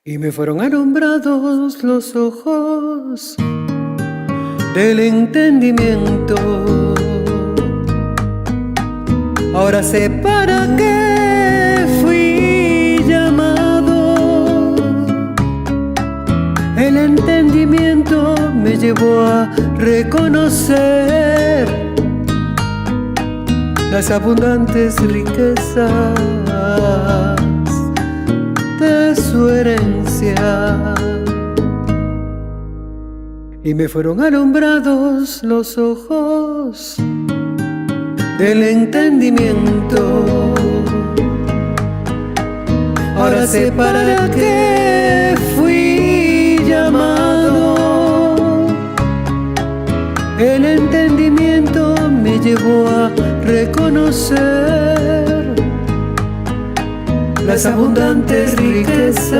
Y me fueron alumbrados los ojos del entendimiento. Ahora sé para qué fui llamado. El entendimiento me llevó a reconocer las abundantes riquezas de su herencia. Y me fueron alumbrados los ojos del entendimiento. Ahora sé para qué fui llamado. El entendimiento me llevó a reconocer las abundantes riquezas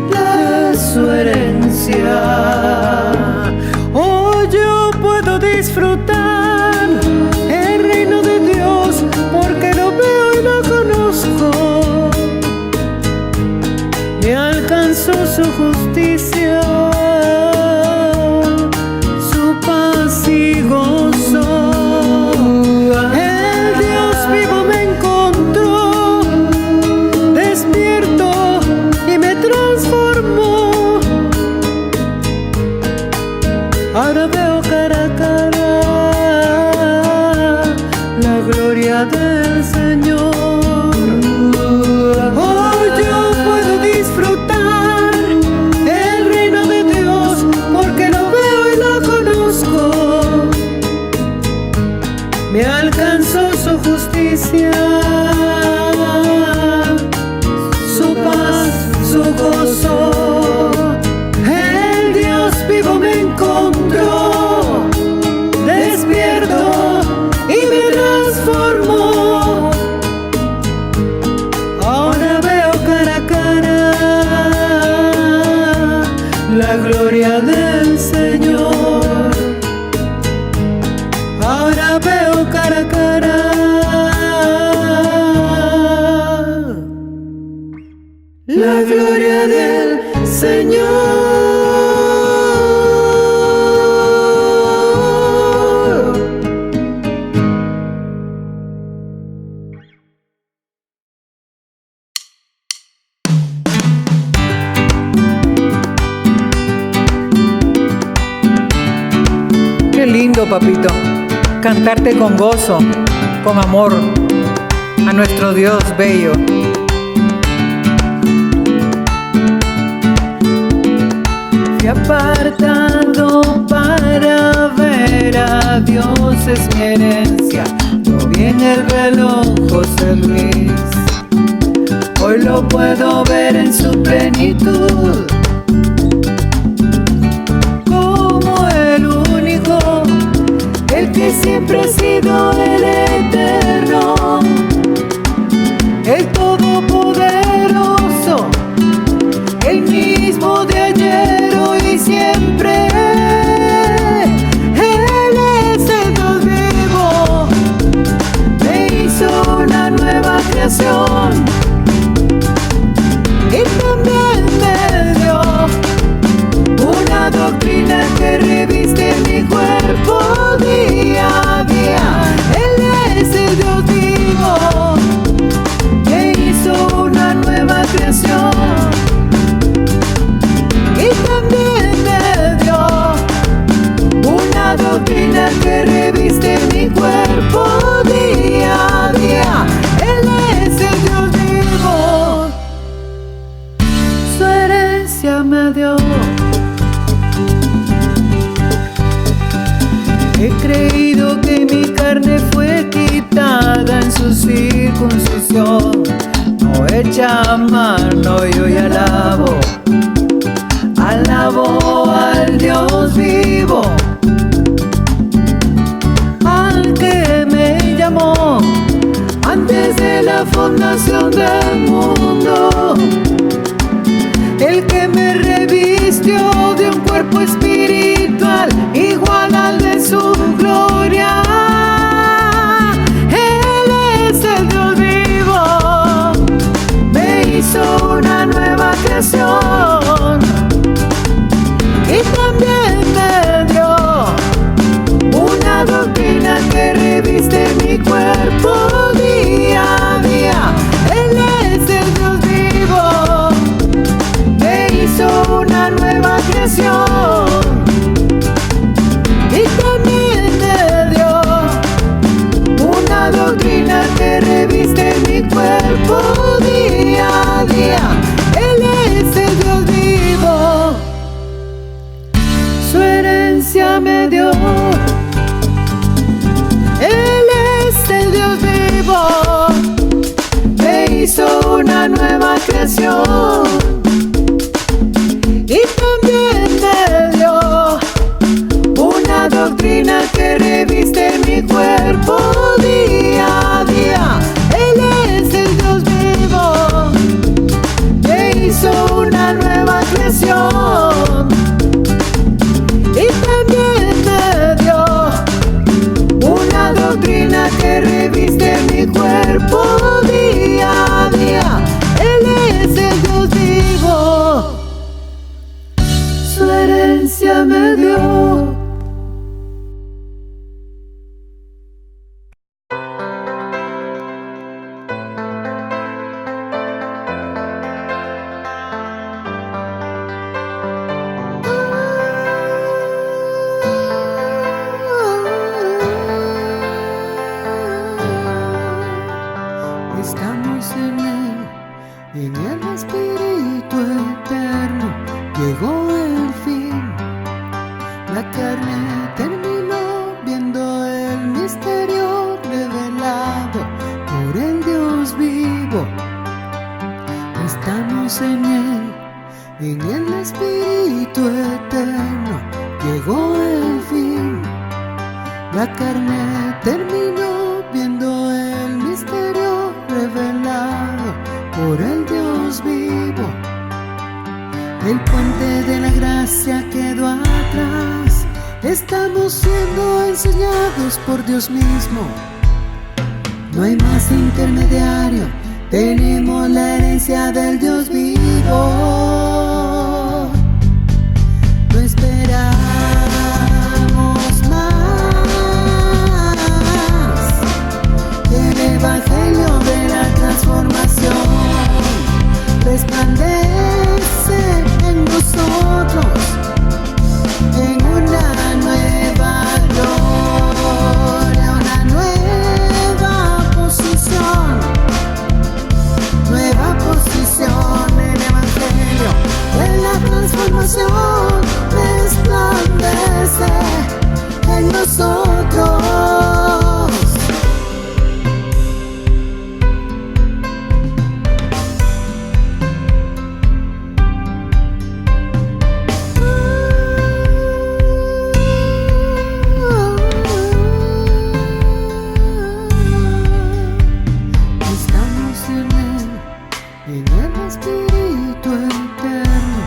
de su herencia. Hoy yo puedo disfrutar el reino de Dios porque lo veo y lo conozco. Me alcanzó su justicia, su paz y gozo. El Dios vivo me encontró, despierto y me transformó. Ahora veo cara a cara la gloria del Señor. Hoy yo puedo disfrutar el reino de Dios porque lo veo y lo conozco. Me alcanzó su justicia, su paz, su gozo. El Dios vivo me encontró, despierto y me transformó. Ahora veo cara a cara la gloria del Señor. Ahora veo cara a cara la gloria del Señor. Qué lindo, papito, cantarte con gozo, con amor, a nuestro Dios bello. Fui apartado para ver a Dios, es mi herencia. Lo vi en el reloj José Luis. Hoy lo puedo ver en su plenitud, como el único, el que siempre ha sido el eterno, el todopoderoso, el mismo de ayer, hoy y siempre. Él es el Dios vivo, me hizo una nueva creación y también me dio una doctrina que reviste mi cuerpo día a día. Él es el Dios vivo, que hizo una nueva creación y también me dio una doctrina que reviste mi cuerpo día a día. Él es el Dios vivo, su herencia me dio. He creído que mi carne fue quitada en su circuncisión, no hecha a mano, y hoy alabo al Dios vivo, al que me llamó antes de la fundación del mundo, el que me revistió de un cuerpo espiritual igual al de su gloria. Él es el Dios vivo, me hizo hizo una nueva creación y también me dio una doctrina que reviste mi cuerpo día a día. Él es el Dios vivo, me hizo una nueva creación y también me dio una doctrina que reviste mi cuerpo día a día. Él es el Dios vivo, su herencia me dio. Él es el Dios vivo, me hizo una nueva creación y también me dio una doctrina que reviste mi cuerpo día a día. Él es el Dios vivo, me hizo una nueva creación y también me dio una doctrina que reviste mi cuerpo día a día. Él es el Dios vivo, su herencia me dio. Estamos en el Espíritu eterno, llegó el fin. La carne terminó viendo el misterio revelado por el Dios vivo. Estamos en el Espíritu eterno, llegó el fin. La carne terminó viendo el misterio revelado por el Dios vivo. El puente de la gracia quedó atrás, estamos siendo enseñados por Dios mismo. No hay más intermediario, tenemos la herencia del Dios vivo. No esperamos más que el evangelio de la transformación resplandece en nosotros en una nueva gloria, una nueva posición el evangelio de la transformación resplandece en nosotros. En el Espíritu eterno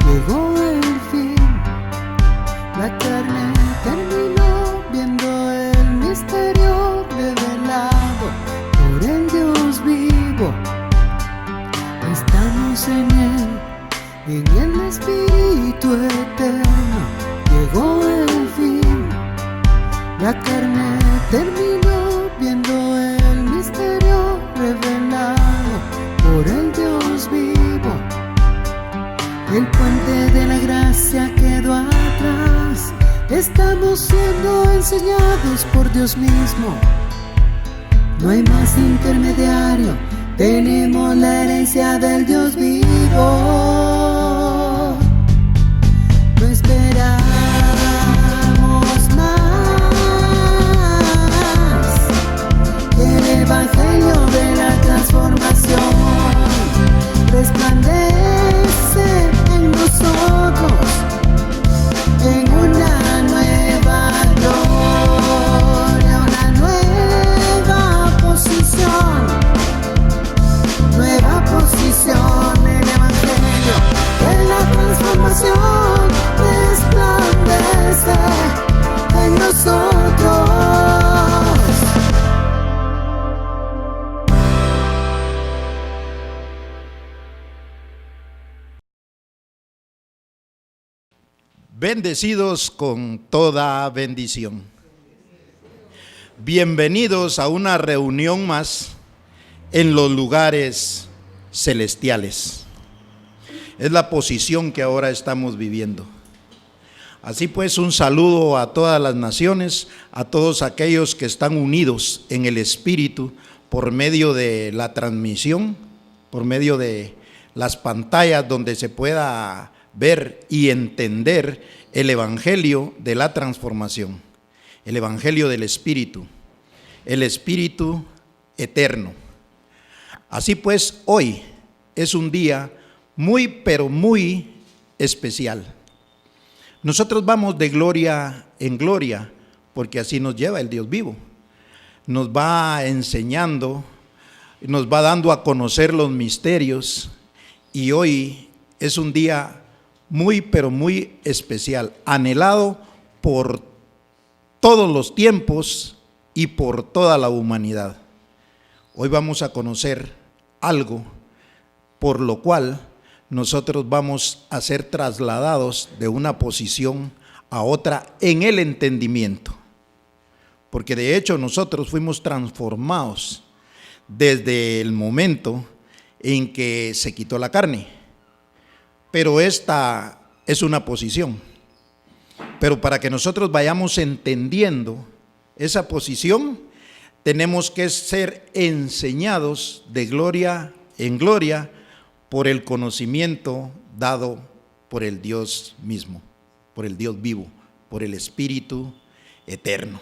llegó el fin. La carne terminó viendo el misterio revelado por el Dios vivo. Estamos en el Espíritu eterno llegó el fin. La carne terminó viendo el misterio revelado por el Dios vivo. El puente de la gracia quedó atrás, estamos siendo enseñados por Dios mismo. No hay más intermediario, tenemos la herencia del Dios vivo. No esperamos más que el evangelio de la transformación resplandece en nosotros en una nueva gloria, una nueva posición Bendecidos con toda bendición. Bienvenidos a una reunión más en los lugares celestiales. Es la posición que ahora estamos viviendo. Así pues, un saludo a todas las naciones, a todos aquellos que están unidos en el Espíritu por medio de la transmisión, por medio de las pantallas donde se pueda ver y entender el evangelio de la transformación, el evangelio del Espíritu, el Espíritu eterno. Así pues, hoy es un día muy, pero muy especial. Nosotros vamos de gloria en gloria, porque así nos lleva el Dios vivo. Nos va enseñando, nos va dando a conocer los misterios, y hoy es un día muy, pero muy especial, anhelado por todos los tiempos y por toda la humanidad. Hoy vamos a conocer algo por lo cual nosotros vamos a ser trasladados de una posición a otra en el entendimiento, porque de hecho nosotros fuimos transformados desde el momento en que se quitó la carne. Pero esta es una posición. Pero para que nosotros vayamos entendiendo esa posición, tenemos que ser enseñados de gloria en gloria por el conocimiento dado por el Dios mismo, por el Dios vivo, por el Espíritu eterno.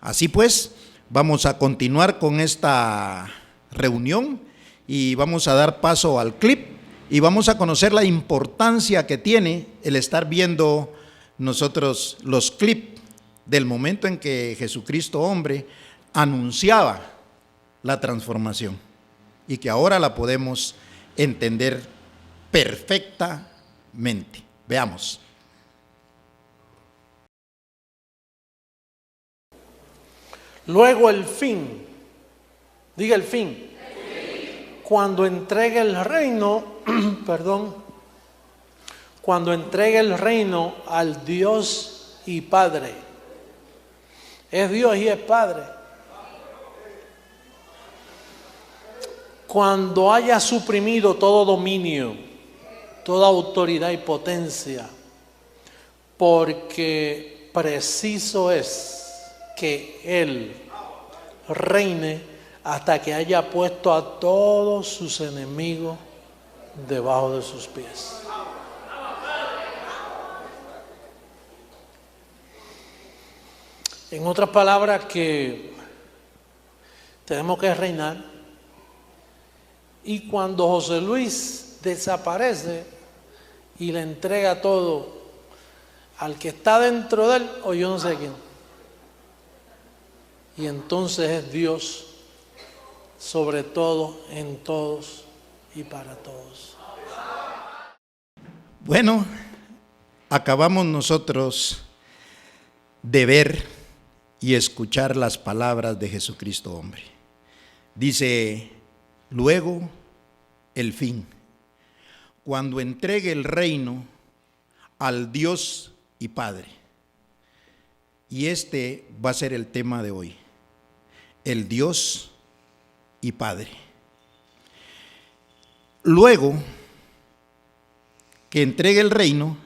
Así pues, vamos a continuar con esta reunión y vamos a dar paso al clip. Y vamos a conocer la importancia que tiene el estar viendo nosotros los clips del momento en que Jesucristo hombre anunciaba la transformación y que ahora la podemos entender perfectamente. Veamos. Luego el fin, diga el fin. Cuando entregue el reino, cuando entregue el reino al Dios y Padre. Es Dios y es Padre. Cuando haya suprimido todo dominio, toda autoridad y potencia, porque preciso es que Él reine hasta que haya puesto a todos sus enemigos debajo de sus pies. En otras palabras, que tenemos que reinar, y cuando José Luis desaparece y le entrega todo al que está dentro de él, o yo no sé quién, y entonces es Dios sobre todo, en todos y para todos. Bueno, acabamos nosotros de ver y escuchar las palabras de Jesucristo hombre. Dice, luego el fin, cuando entregue el reino al Dios y Padre. Y este va a ser el tema de hoy, el Dios y Padre. Luego que entregue el reino,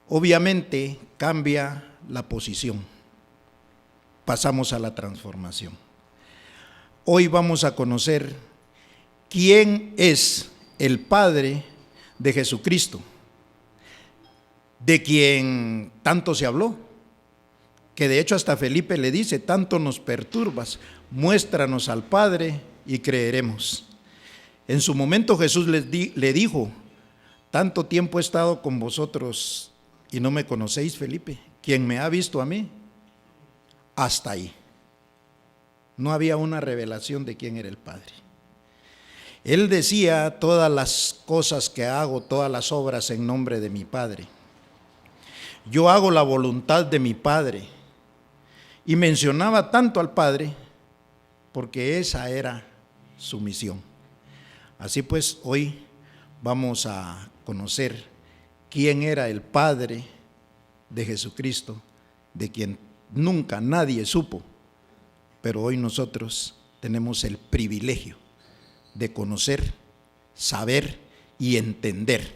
obviamente cambia la posición. Pasamos a la transformación. Hoy vamos a conocer quién es el Padre de Jesucristo, de quien tanto se habló, que de hecho hasta Felipe le dice, tanto nos perturbas, muéstranos al Padre y creeremos. En su momento Jesús le dijo, tanto tiempo he estado con vosotros y no me conocéis, Felipe. Quien me ha visto a mí, hasta ahí. No había una revelación de quién era el Padre. Él decía, todas las cosas que hago, todas las obras en nombre de mi Padre. Yo hago la voluntad de mi Padre. Y mencionaba tanto al Padre porque esa era su misión. Así pues, hoy vamos a conocer quién era el Padre de Jesucristo, de quien nunca nadie supo, pero hoy nosotros tenemos el privilegio de conocer, saber y entender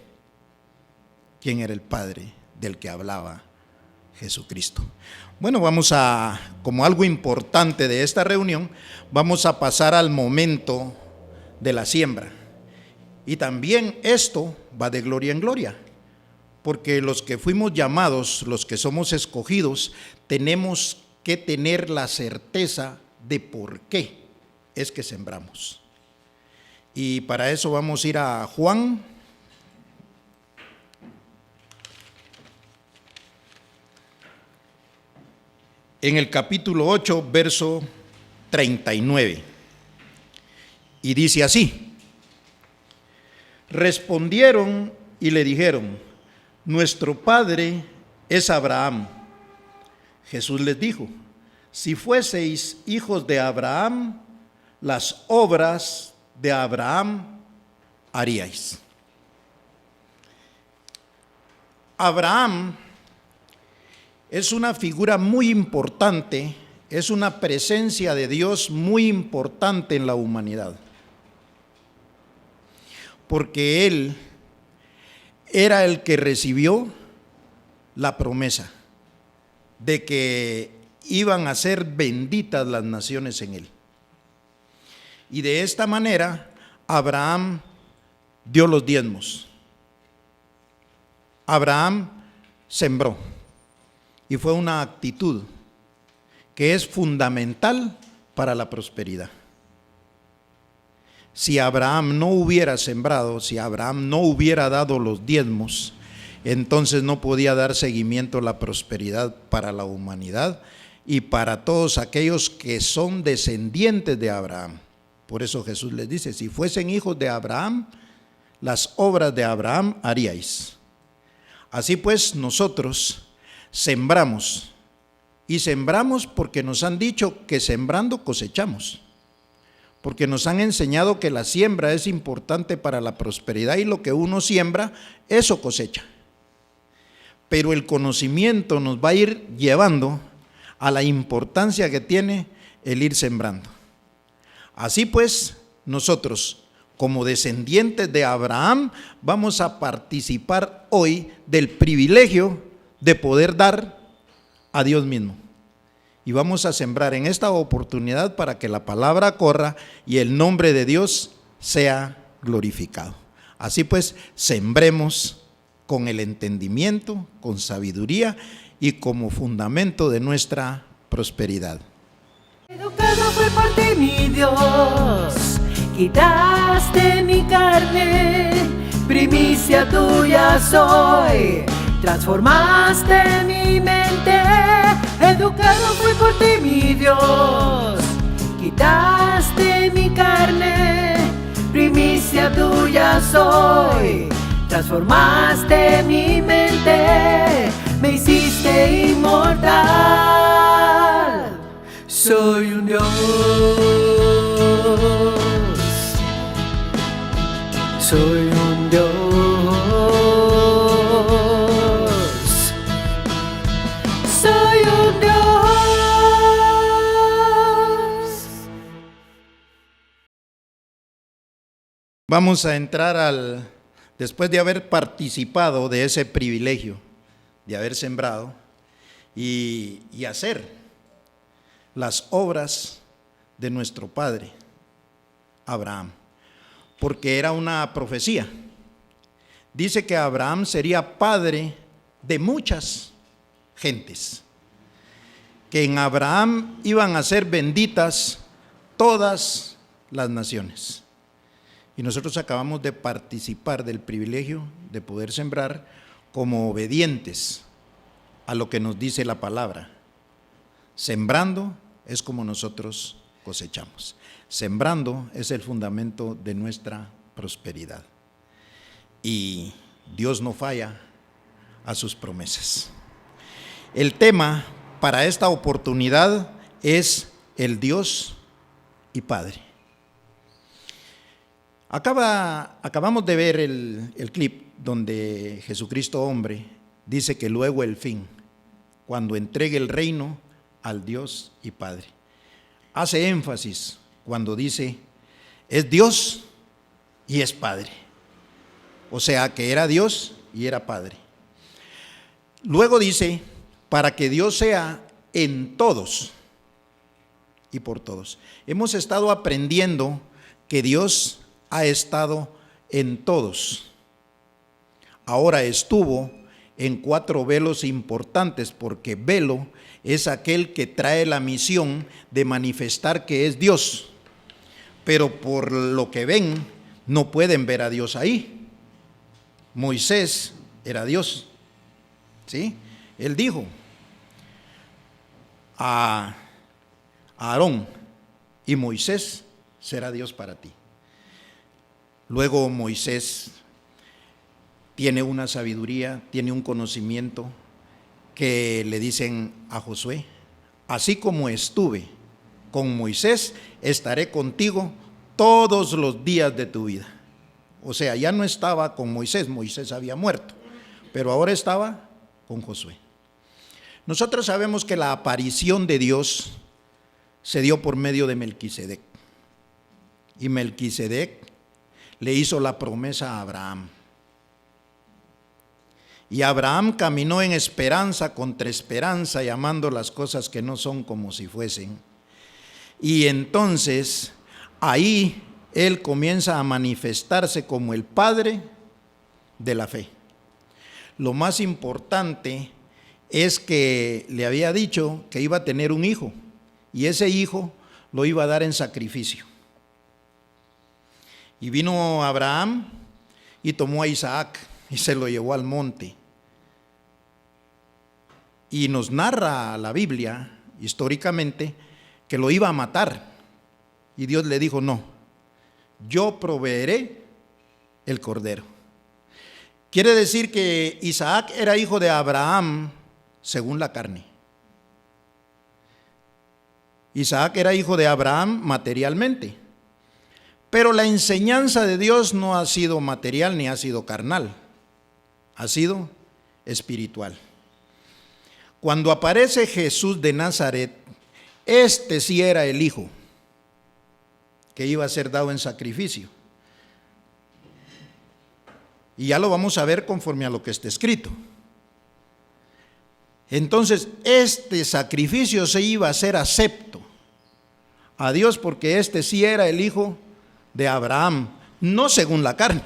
quién era el Padre del que hablaba Jesucristo. Bueno, vamos a, como algo importante de esta reunión, vamos a pasar al momento de la siembra. Y también esto va de gloria en gloria, porque los que fuimos llamados, los que somos escogidos, tenemos que tener la certeza de por qué es que sembramos. Y para eso vamos a ir a Juan. En el capítulo 8, verso 39. Y dice así: respondieron y le dijeron: nuestro padre es Abraham. Jesús les dijo: si fueseis hijos de Abraham, las obras de Abraham haríais. Abraham es una figura muy importante, es una presencia de Dios muy importante en la humanidad, porque él era el que recibió la promesa de que iban a ser benditas las naciones en él. Y de esta manera Abraham dio los diezmos. Abraham sembró. Y fue una actitud que es fundamental para la prosperidad. Si Abraham no hubiera sembrado, si Abraham no hubiera dado los diezmos, entonces no podía dar seguimiento a la prosperidad para la humanidad y para todos aquellos que son descendientes de Abraham. Por eso Jesús les dice: si fuesen hijos de Abraham, las obras de Abraham haríais. Así pues, nosotros sembramos, y sembramos porque nos han dicho que sembrando cosechamos, porque nos han enseñado que la siembra es importante para la prosperidad y lo que uno siembra, eso cosecha. Pero el conocimiento nos va a ir llevando a la importancia que tiene el ir sembrando. Así pues, nosotros, como descendientes de Abraham, vamos a participar hoy del privilegio de poder dar a Dios mismo. Y vamos a sembrar en esta oportunidad para que la palabra corra y el nombre de Dios sea glorificado. Así pues, sembremos con el entendimiento, con sabiduría y como fundamento de nuestra prosperidad. Educado fue por ti, mi Dios, quitaste mi carne, primicia tuya soy, transformaste mi mente. Educado fui por ti, mi Dios, quitaste mi carne, primicia tuya soy, transformaste mi mente, me hiciste inmortal. Soy un Dios, soy un Dios, soy un Dios. Vamos a entrar después de haber participado de ese privilegio, de haber sembrado y hacer las obras de nuestro padre Abraham, porque era una profecía. Dice que Abraham sería padre de muchas gentes, que en Abraham iban a ser benditas todas las naciones. Y nosotros acabamos de participar del privilegio de poder sembrar como obedientes a lo que nos dice la palabra. Sembrando es como nosotros cosechamos. Sembrando es el fundamento de nuestra prosperidad. Y Dios no falla a sus promesas. El tema para esta oportunidad es el Dios y Padre. Acabamos de ver el clip donde Jesucristo hombre dice que luego el fin. cuando entregue el reino al Dios y Padre. Hace énfasis cuando dice, es Dios y es Padre. O sea, que era Dios y era Padre. Luego dice, para que Dios sea en todos y por todos. Hemos estado aprendiendo que Dios ha estado en todos. Ahora estuvo en 4 velos importantes, porque velo es aquel que trae la misión de manifestar que es Dios. Pero por lo que ven, no pueden ver a Dios ahí. Moisés era Dios, ¿sí? Él dijo a Aarón, y Moisés será Dios para ti. Luego Moisés tiene una sabiduría, tiene un conocimiento que le dicen a Josué, así como estuve con Moisés, estaré contigo todos los días de tu vida. O sea, ya no estaba con Moisés, Moisés había muerto, pero ahora estaba con Josué. Nosotros sabemos que la aparición de Dios se dio por medio de Melquisedec. Y Melquisedec le hizo la promesa a Abraham. Y Abraham caminó en esperanza contra esperanza, llamando las cosas que no son como si fuesen. Y entonces ahí él comienza a manifestarse como el padre de la fe. Lo más importante es que le había dicho que iba a tener un hijo, y ese hijo lo iba a dar en sacrificio. Y vino Abraham y tomó a Isaac y se lo llevó al monte. Y nos narra la Biblia históricamente que lo iba a matar. Y Dios le dijo, no, yo proveeré el cordero. Quiere decir que Isaac era hijo de Abraham según la carne. Isaac era hijo de Abraham materialmente. Pero la enseñanza de Dios no ha sido material ni ha sido carnal. Ha sido espiritual. Cuando aparece Jesús de Nazaret, este sí era el hijo que iba a ser dado en sacrificio. Y ya lo vamos a ver conforme a lo que está escrito. Entonces, este sacrificio se iba a ser acepto a Dios, porque este sí era el hijo de Abraham, no según la carne,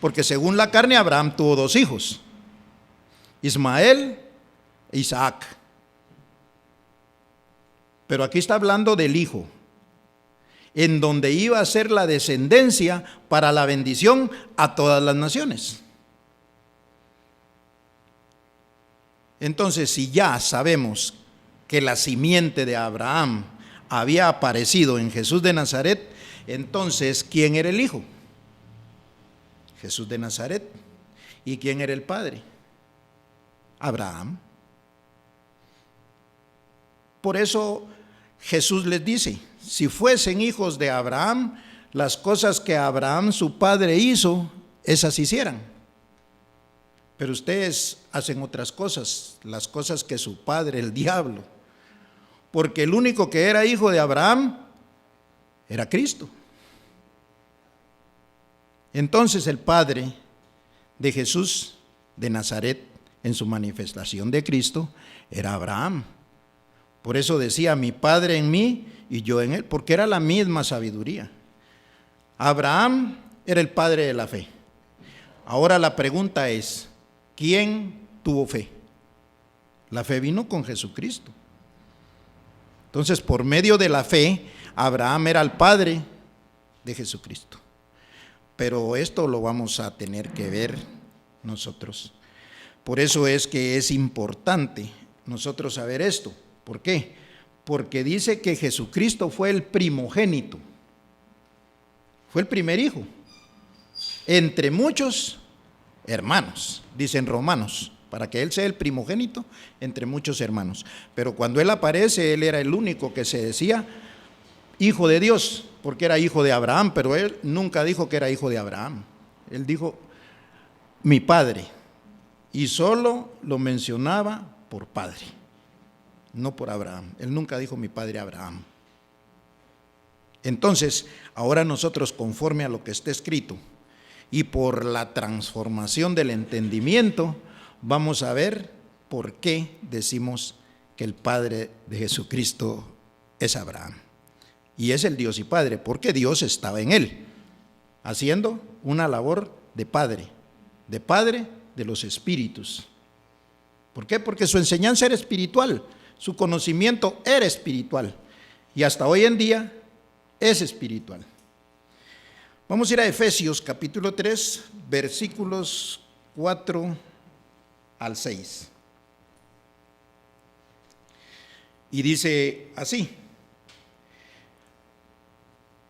porque según la carne Abraham tuvo 2 hijos, Ismael e Isaac. Pero aquí está hablando del hijo, en donde iba a ser la descendencia para la bendición a todas las naciones. Entonces, si ya sabemos que la simiente de Abraham había aparecido en Jesús de Nazaret, entonces, ¿quién era el hijo? Jesús de Nazaret. ¿Y quién era el padre? Abraham. Por eso Jesús les dice, si fuesen hijos de Abraham, las cosas que Abraham su padre hizo, esas hicieran. Pero ustedes hacen otras cosas, las cosas que su padre, el diablo. Porque el único que era hijo de Abraham era Cristo. Entonces el padre de Jesús de Nazaret, en su manifestación de Cristo, era Abraham. Por eso decía, mi padre en mí y yo en él, porque era la misma sabiduría. Abraham era el padre de la fe. Ahora la pregunta es, ¿quién tuvo fe? La fe vino con Jesucristo. Entonces, por medio de la fe, Abraham era el padre de Jesucristo. Pero esto lo vamos a tener que ver nosotros. Por eso es que es importante nosotros saber esto. ¿Por qué? Porque dice que Jesucristo fue el primogénito. Fue el primer hijo. Entre muchos hermanos, dicen Romanos, para que él sea el primogénito entre muchos hermanos. Pero cuando él aparece, él era el único que se decía hijo de Dios, porque era hijo de Abraham, pero él nunca dijo que era hijo de Abraham. Él dijo, mi padre, y solo lo mencionaba por padre. no por Abraham. Él nunca dijo mi padre Abraham. Entonces, ahora nosotros, conforme a lo que está escrito y por la transformación del entendimiento, vamos a ver por qué decimos que el Padre de Jesucristo es Abraham. Y es el Dios y Padre, porque Dios estaba en él, haciendo una labor de Padre de los espíritus. ¿Por qué? Porque su enseñanza era espiritual, su conocimiento era espiritual, y hasta hoy en día es espiritual. Vamos a ir a Efesios capítulo 3, versículos 4 al 6. Y dice así: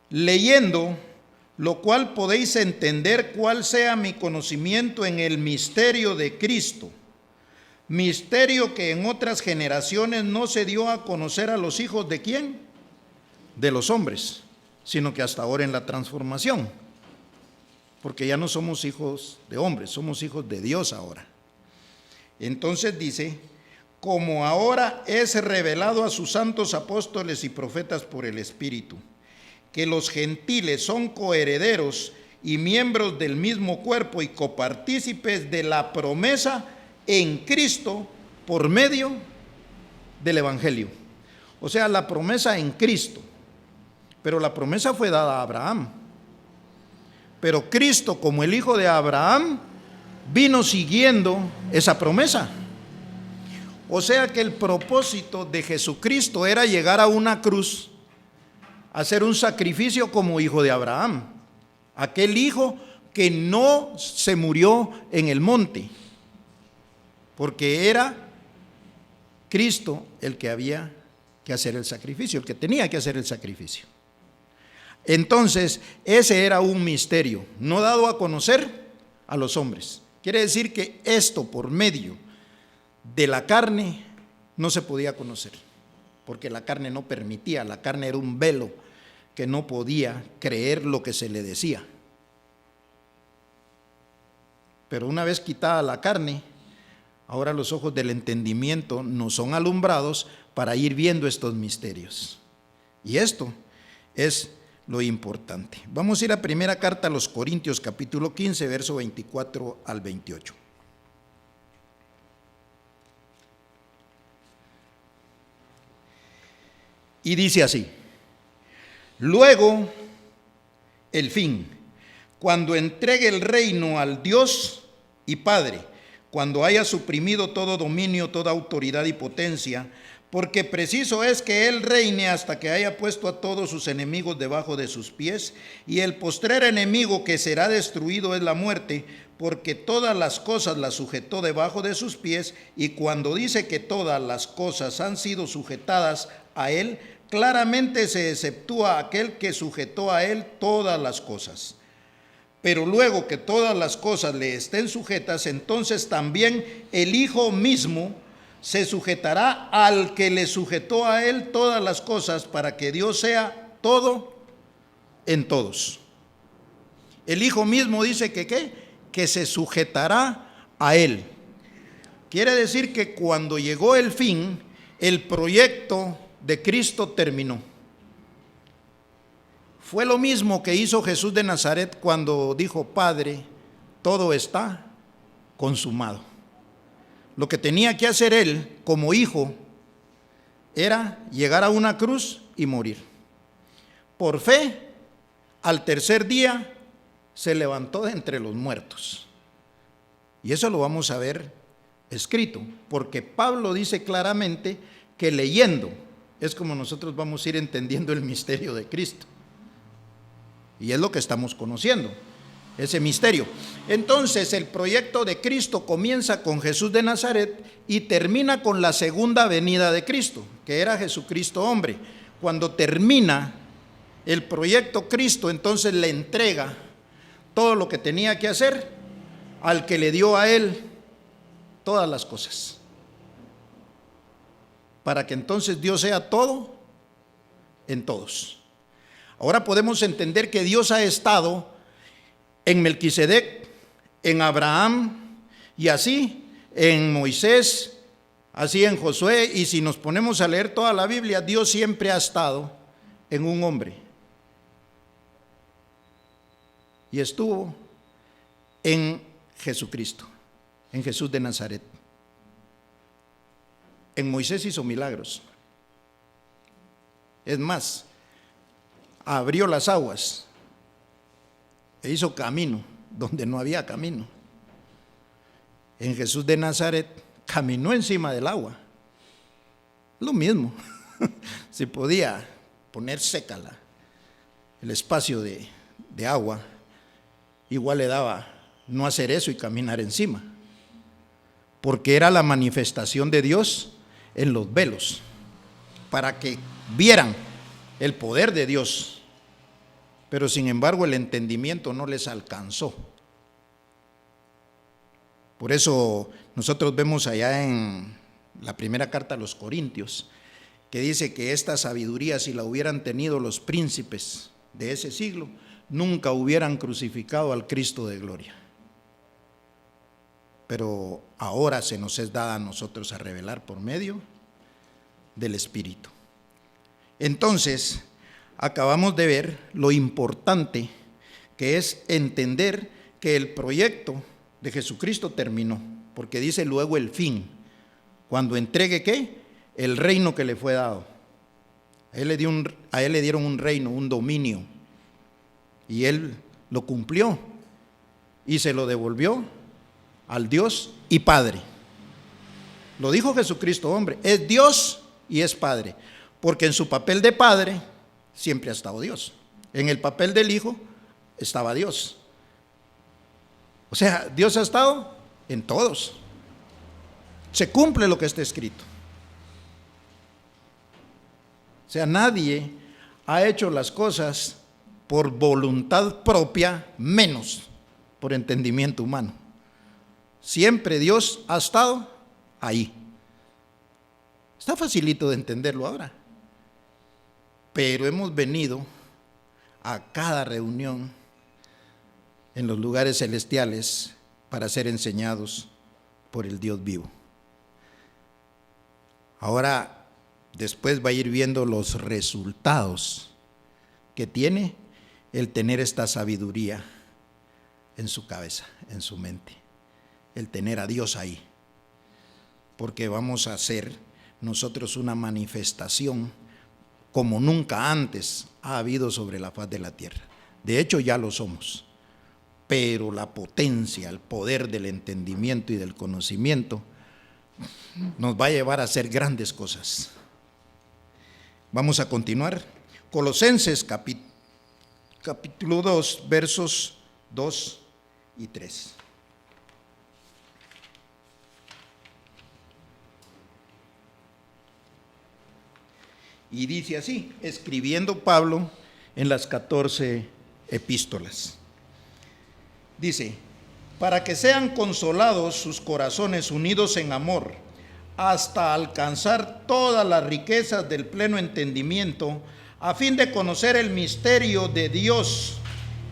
leyendo, lo cual podéis entender cuál sea mi conocimiento en el misterio de Cristo, misterio que en otras generaciones no se dio a conocer a los hijos de ¿quién? De los hombres, sino que hasta ahora en la transformación, porque ya no somos hijos de hombres, somos hijos de Dios ahora. Entonces dice: como ahora es revelado a sus santos apóstoles y profetas por el Espíritu, que los gentiles son coherederos y miembros del mismo cuerpo y copartícipes de la promesa en Cristo por medio del Evangelio. O sea, la promesa en Cristo. Pero la promesa fue dada a Abraham. Pero Cristo, como el hijo de Abraham, vino siguiendo esa promesa. O sea que el propósito de Jesucristo era llegar a una cruz, hacer un sacrificio como hijo de Abraham, aquel hijo que no se murió en el monte, porque era Cristo el que había que hacer el sacrificio, el que tenía que hacer el sacrificio. Entonces, ese era un misterio, no dado a conocer a los hombres. Quiere decir que esto por medio de la carne no se podía conocer, porque la carne no permitía, la carne era un velo que no podía creer lo que se le decía. Pero una vez quitada la carne, ahora los ojos del entendimiento nos son alumbrados para ir viendo estos misterios. Y esto es lo importante. Vamos a ir a primera carta a los Corintios, capítulo 15, verso 24 al 28. Y dice así: luego, el fin, cuando entregue el reino al Dios y Padre, cuando haya suprimido todo dominio, toda autoridad y potencia, porque preciso es que Él reine hasta que haya puesto a todos sus enemigos debajo de sus pies, y el postrer enemigo que será destruido es la muerte, porque todas las cosas las sujetó debajo de sus pies, y cuando dice que todas las cosas han sido sujetadas a Él, claramente se exceptúa aquel que sujetó a Él todas las cosas. Pero luego que todas las cosas le estén sujetas, entonces también el Hijo mismo se sujetará al que le sujetó a Él todas las cosas, para que Dios sea todo en todos. El Hijo mismo dice que ¿qué? Que se sujetará a Él. Quiere decir que cuando llegó el fin, el proyecto de Cristo terminó. Fue lo mismo que hizo Jesús de Nazaret cuando dijo: Padre, todo está consumado. Lo que tenía que hacer Él como hijo era llegar a una cruz y morir. Por fe, al tercer día se levantó de entre los muertos. Y eso lo vamos a ver escrito, porque Pablo dice claramente que leyendo es como nosotros vamos a ir entendiendo el misterio de Cristo. Y es lo que estamos conociendo, ese misterio. Entonces el proyecto de Cristo comienza con Jesús de Nazaret y termina con la segunda venida de Cristo, que era Jesucristo hombre. Cuando termina el proyecto, Cristo entonces le entrega todo lo que tenía que hacer al que le dio a Él todas las cosas, para que entonces Dios sea todo en todos. Ahora podemos entender que Dios ha estado en Melquisedec, en Abraham y así en Moisés Así en Josué, y si nos ponemos a leer toda la Biblia, Dios siempre ha estado en un hombre. Y estuvo en Jesucristo, en Jesús de Nazaret. En Moisés hizo milagros. Es más, abrió las aguas e hizo camino donde no había camino. En Jesús de Nazaret caminó encima del agua. Lo mismo. Se podía poner seca el espacio de agua, igual le daba no hacer eso y caminar encima, porque era la manifestación de Dios en los velos, para que vieran el poder de Dios. Pero sin embargo el entendimiento no les alcanzó. Por eso nosotros vemos allá en la primera carta a los Corintios, que dice que esta sabiduría, si la hubieran tenido los príncipes de ese siglo, nunca hubieran crucificado al Cristo de gloria. Pero ahora se nos es dada a nosotros a revelar por medio del Espíritu. Entonces, acabamos de ver lo importante que es entender que el proyecto de Jesucristo terminó, porque dice luego el fin, cuando entregue ¿qué? El reino que le fue dado. A él le dieron un reino, un dominio, y él lo cumplió y se lo devolvió al Dios y Padre. Lo dijo Jesucristo, hombre, es Dios y es Padre, porque en su papel de Padre siempre ha estado Dios. En el papel del Hijo estaba Dios. O sea, Dios ha estado en todos. Se cumple lo que está escrito. O sea, nadie ha hecho las cosas por voluntad propia, menos por entendimiento humano. Siempre Dios ha estado ahí. Está facilito de entenderlo ahora. Pero hemos venido a cada reunión en los lugares celestiales para ser enseñados por el Dios vivo. Ahora, después va a ir viendo los resultados que tiene el tener esta sabiduría en su cabeza, en su mente, el tener a Dios ahí, porque vamos a hacer nosotros una manifestación como nunca antes ha habido sobre la faz de la tierra. De hecho ya lo somos, pero la potencia, el poder del entendimiento y del conocimiento nos va a llevar a hacer grandes cosas. Vamos a continuar. Colosenses capítulo 2, versos 2 y 3. Y dice así, escribiendo Pablo en las 14 epístolas. Dice, para que sean consolados sus corazones unidos en amor, hasta alcanzar todas las riquezas del pleno entendimiento, a fin de conocer el misterio de Dios,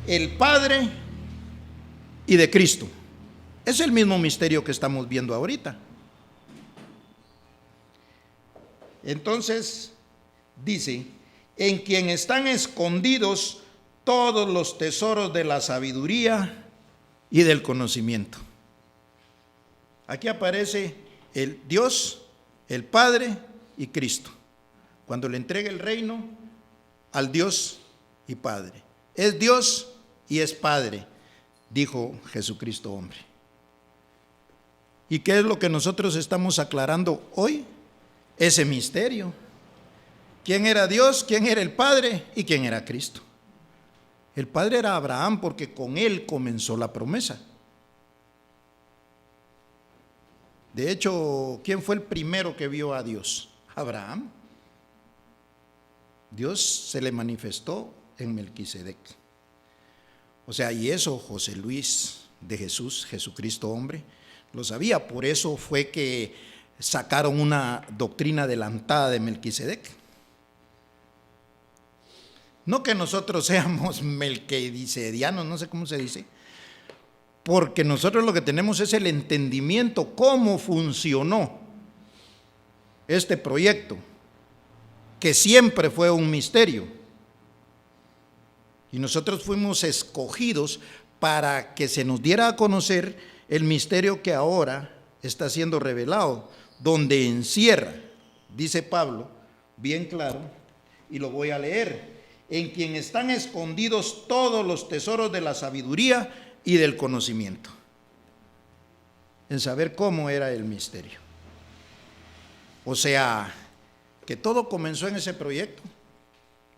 el Padre y de Cristo. Es el mismo misterio que estamos viendo ahorita. Entonces, dice, en quien están escondidos todos los tesoros de la sabiduría y del conocimiento. Aquí aparece el Dios, el Padre y Cristo. Cuando le entrega el reino al Dios y Padre. Es Dios y es Padre, dijo Jesucristo hombre. ¿Y qué es lo que nosotros estamos aclarando hoy? Ese misterio. ¿Quién era Dios? ¿Quién era el Padre? ¿Y quién era Cristo? El Padre era Abraham porque con él comenzó la promesa. De hecho, ¿quién fue el primero que vio a Dios? Abraham. Dios se le manifestó en Melquisedec. O sea, y eso José Luis de Jesús, Jesucristo hombre, lo sabía. Por eso fue que sacaron una doctrina adelantada de Melquisedec. No que nosotros seamos melquidicedianos, no sé cómo se dice, porque nosotros lo que tenemos es el entendimiento, cómo funcionó este proyecto, que siempre fue un misterio. Y nosotros fuimos escogidos para que se nos diera a conocer el misterio que ahora está siendo revelado, donde encierra, dice Pablo, bien claro, y lo voy a leer: en quien están escondidos todos los tesoros de la sabiduría y del conocimiento. En saber cómo era el misterio. O sea, que todo comenzó en ese proyecto,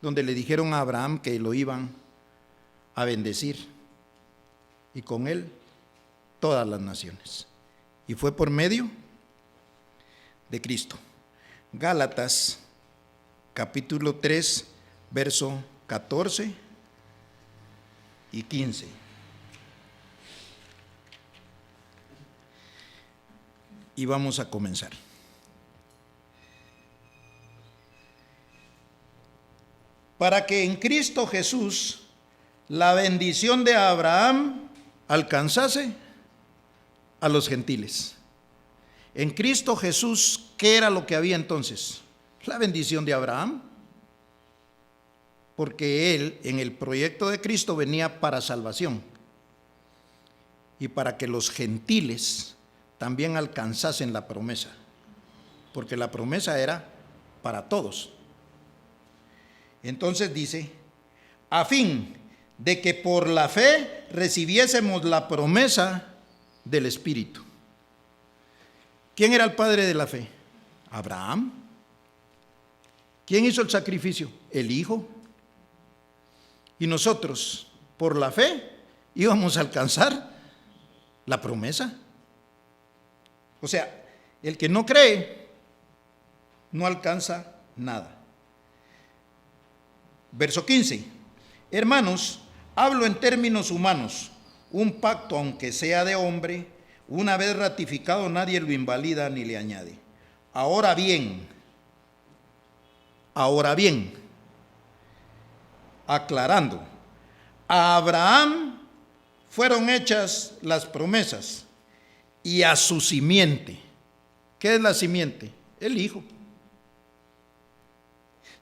donde le dijeron a Abraham que lo iban a bendecir, y con él todas las naciones. Y fue por medio de Cristo. Gálatas capítulo 3, verso 14 y 15. Y vamos a comenzar. Para que en Cristo Jesús la bendición de Abraham alcanzase a los gentiles. En Cristo Jesús, ¿qué era lo que había entonces? La bendición de Abraham. Porque él, en el proyecto de Cristo, venía para salvación. Y para que los gentiles también alcanzasen la promesa. Porque la promesa era para todos. Entonces dice, a fin de que por la fe recibiésemos la promesa del Espíritu. ¿Quién era el padre de la fe? Abraham. ¿Quién hizo el sacrificio? El Hijo. Y nosotros, por la fe, íbamos a alcanzar la promesa. O sea, el que no cree, no alcanza nada. Verso 15. Hermanos, hablo en términos humanos. Un pacto, aunque sea de hombre, una vez ratificado, nadie lo invalida ni le añade. Ahora bien, aclarando, a Abraham fueron hechas las promesas y a su simiente. ¿Qué es la simiente? El Hijo.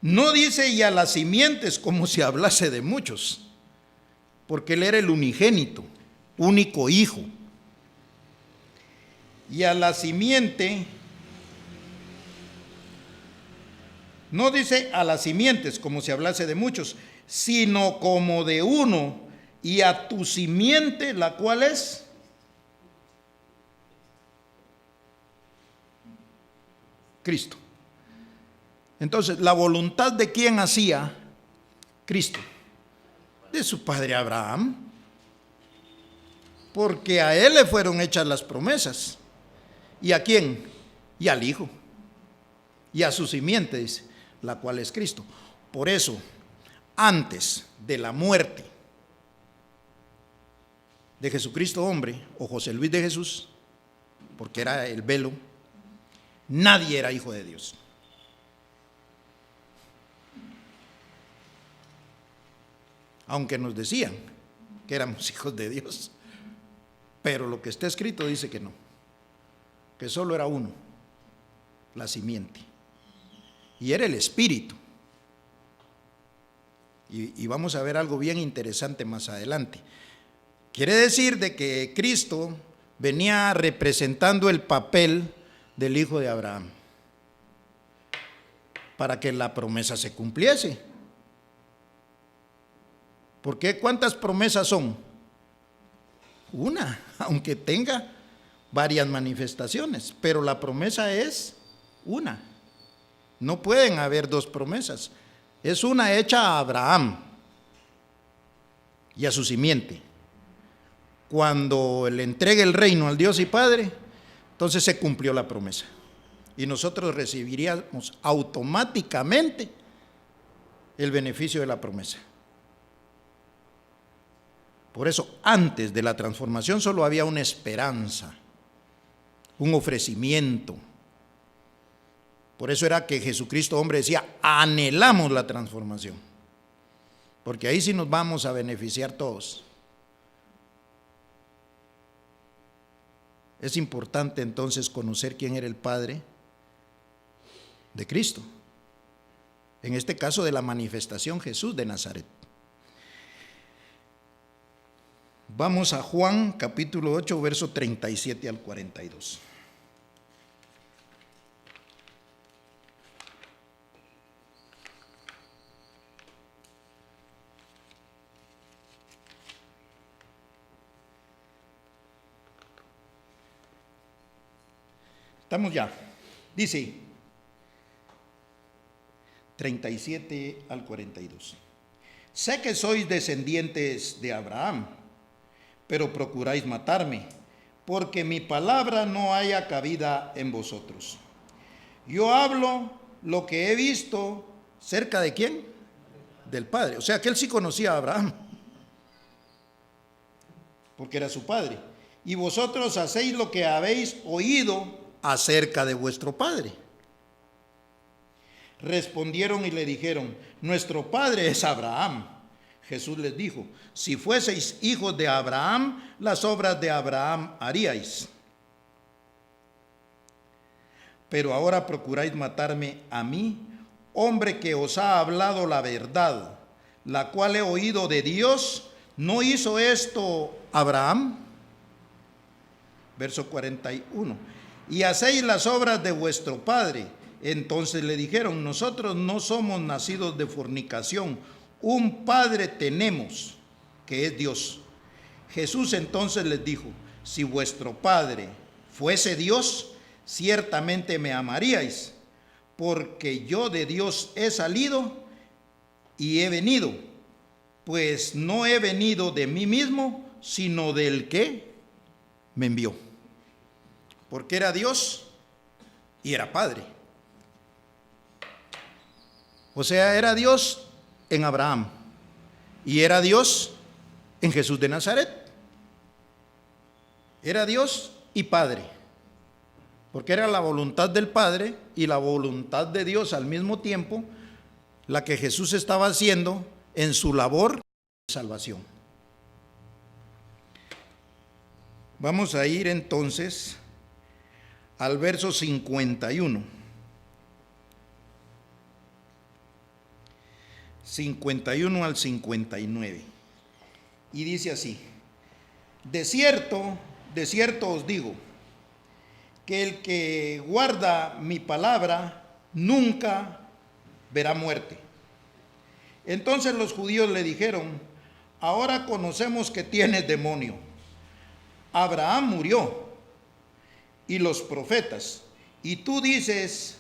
No dice y a las simientes como si hablase de muchos, porque él era el unigénito, único hijo. Y a la simiente, no dice a las simientes como si hablase de muchos, sino como de uno, y a tu simiente, la cual es Cristo. Entonces, ¿la voluntad de quién hacía Cristo? De su padre Abraham. Porque a él le fueron hechas las promesas. ¿Y a quién? Y al Hijo. Y a su simiente, dice, la cual es Cristo. Por eso, antes de la muerte de Jesucristo hombre, o José Luis de Jesús, porque era el velo, nadie era hijo de Dios. Aunque nos decían que éramos hijos de Dios, pero lo que está escrito dice que no, que solo era uno, la simiente, y era el Espíritu. Y vamos a ver algo bien interesante más adelante. Quiere decir de que Cristo venía representando el papel del hijo de Abraham, para que la promesa se cumpliese. ¿Por qué? ¿Cuántas promesas son? Una, aunque tenga varias manifestaciones, pero la promesa es una. No pueden haber dos promesas. Es una hecha a Abraham y a su simiente. Cuando le entregue el reino al Dios y Padre, entonces se cumplió la promesa. Y nosotros recibiríamos automáticamente el beneficio de la promesa. Por eso, antes de la transformación solo había una esperanza, un ofrecimiento. Por eso era que Jesucristo, hombre, decía, anhelamos la transformación. Porque ahí sí nos vamos a beneficiar todos. Es importante entonces conocer quién era el Padre de Cristo. En este caso de la manifestación Jesús de Nazaret. Vamos a Juan capítulo 8, verso 37 al 42. Estamos ya. Dice 37 al 42. Sé que sois descendientes de Abraham, pero procuráis matarme, porque mi palabra no haya cabida en vosotros. Yo hablo lo que he visto. ¿Cerca de quién? Del Padre. O sea que él sí conocía a Abraham, porque era su padre. Y vosotros hacéis lo que habéis oído acerca de vuestro padre. Respondieron y le dijeron: nuestro padre es Abraham. Jesús les dijo: si fueseis hijos de Abraham, las obras de Abraham haríais. Pero ahora procuráis matarme a mí, hombre que os ha hablado la verdad, la cual he oído de Dios. ¿No hizo esto Abraham? Verso 41. Y hacéis las obras de vuestro padre. Entonces le dijeron: nosotros no somos nacidos de fornicación, un padre tenemos, que es Dios. Jesús entonces les dijo: si vuestro padre fuese Dios, ciertamente me amaríais, porque yo de Dios he salido y he venido, pues no he venido de mí mismo, sino del que me envió. Porque era Dios y era Padre. O sea, era Dios en Abraham y era Dios en Jesús de Nazaret. Era Dios y Padre, porque era la voluntad del Padre y la voluntad de Dios al mismo tiempo la que Jesús estaba haciendo en su labor de salvación. Vamos a ir entonces al verso 51. 51 al 59. Y dice así: de cierto os digo, que el que guarda mi palabra nunca verá muerte. Entonces los judíos le dijeron: ahora conocemos que tienes demonio. Abraham murió y los profetas, y tú dices: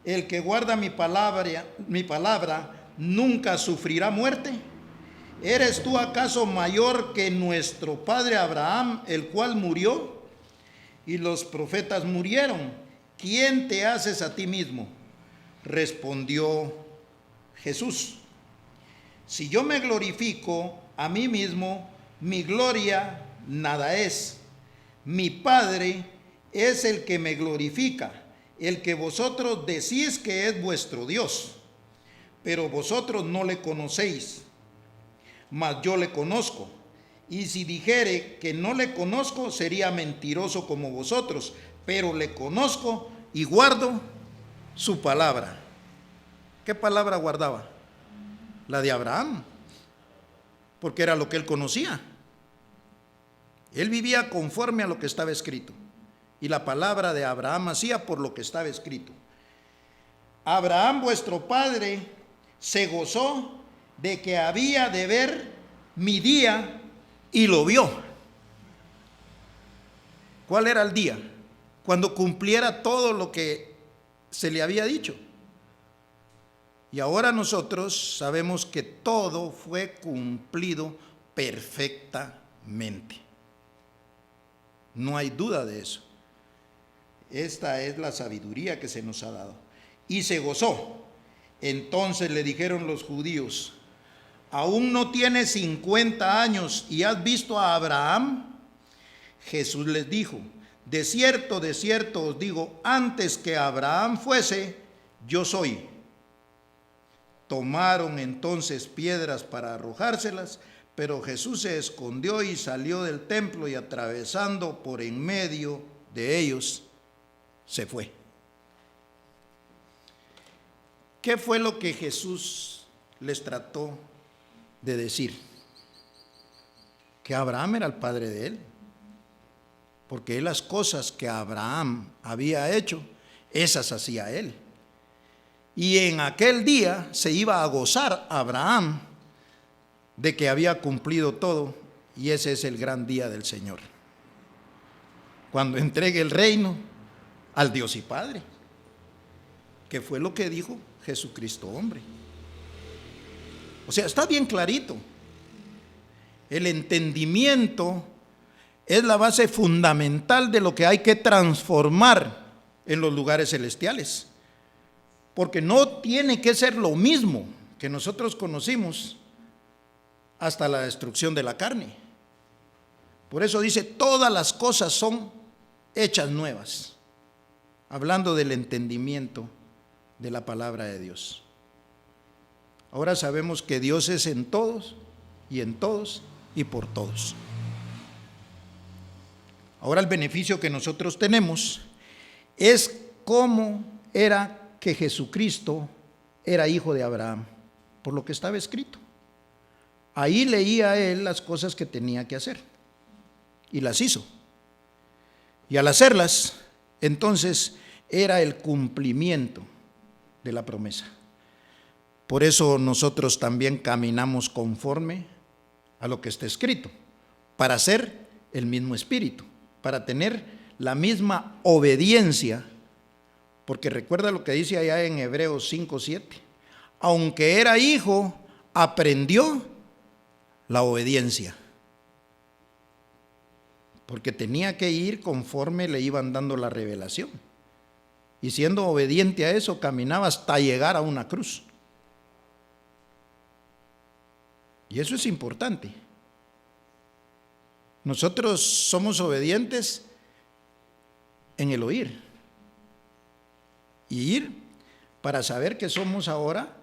el que guarda mi palabra nunca sufrirá muerte. ¿Eres tú acaso mayor que nuestro padre Abraham, el cual murió? Y los profetas murieron. ¿Quién te haces a ti mismo? Respondió Jesús: si yo me glorifico a mí mismo, mi gloria nada es. Mi Padre es el que me glorifica, el que vosotros decís que es vuestro Dios, pero vosotros no le conocéis, mas yo le conozco. Y si dijere que no le conozco, sería mentiroso como vosotros, pero le conozco y guardo su palabra. ¿Qué palabra guardaba? La de Abraham, porque era lo que él conocía. Él vivía conforme a lo que estaba escrito, y la palabra de Abraham hacía por lo que estaba escrito. Abraham, vuestro padre, se gozó de que había de ver mi día y lo vio. ¿Cuál era el día? Cuando cumpliera todo lo que se le había dicho. Y ahora nosotros sabemos que todo fue cumplido perfectamente. No hay duda de eso. Esta es la sabiduría que se nos ha dado. Y se gozó. Entonces le dijeron los judíos: ¿aún no tienes 50 años y has visto a Abraham? Jesús les dijo: de cierto os digo, antes que Abraham fuese, yo soy. Tomaron entonces piedras para arrojárselas, pero Jesús se escondió y salió del templo, y atravesando por en medio de ellos, se fue. ¿Qué fue lo que Jesús les trató de decir? Que Abraham era el padre de él, porque las cosas que Abraham había hecho, esas hacía él. Y en aquel día se iba a gozar Abraham de que había cumplido todo, y ese es el gran día del Señor, cuando entregue el reino al Dios y Padre, que fue lo que dijo Jesucristo hombre. O sea, está bien clarito. El entendimiento es la base fundamental de lo que hay que transformar en los lugares celestiales, porque no tiene que ser lo mismo que nosotros conocimos hasta la destrucción de la carne. Por eso dice, todas las cosas son hechas nuevas, hablando del entendimiento de la palabra de Dios. Ahora sabemos que Dios es en todos y por todos. Ahora el beneficio que nosotros tenemos es cómo era que Jesucristo era hijo de Abraham, por lo que estaba escrito. Ahí leía él las cosas que tenía que hacer y las hizo. Y al hacerlas, entonces era el cumplimiento de la promesa. Por eso nosotros también caminamos conforme a lo que está escrito, para ser el mismo espíritu, para tener la misma obediencia, porque recuerda lo que dice allá en Hebreos 5:7, aunque era hijo, aprendió la obediencia, porque tenía que ir conforme le iban dando la revelación, y siendo obediente a eso, caminaba hasta llegar a una cruz. Y eso es importante. Nosotros somos obedientes en el oír. Y ir para saber que somos ahora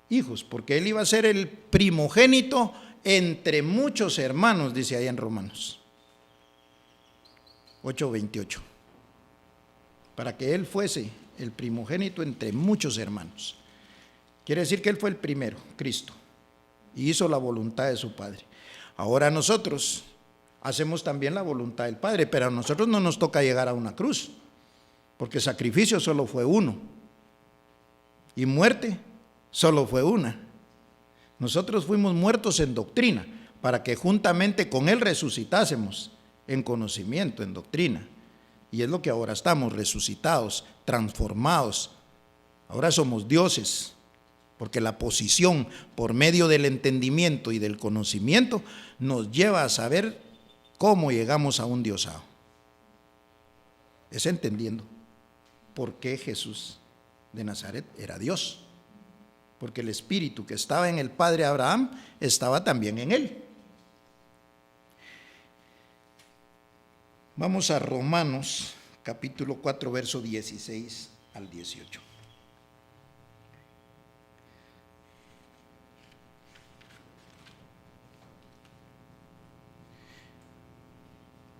hijos, porque él iba a ser el primogénito entre muchos hermanos, dice ahí en Romanos 8:28. Para que él fuese el primogénito entre muchos hermanos. Quiere decir que él fue el primero, Cristo, y hizo la voluntad de su Padre. Ahora nosotros hacemos también la voluntad del Padre, pero a nosotros no nos toca llegar a una cruz, porque sacrificio solo fue uno, y muerte solo fue una. Nosotros fuimos muertos en doctrina, para que juntamente con él resucitásemos en conocimiento, en doctrina. Y es lo que ahora estamos, resucitados, transformados. Ahora somos dioses, porque la posición por medio del entendimiento y del conocimiento nos lleva a saber cómo llegamos a un diosado. Es entendiendo por qué Jesús de Nazaret era Dios, porque el espíritu que estaba en el padre Abraham estaba también en él. Vamos a Romanos capítulo 4, verso 16 al 18.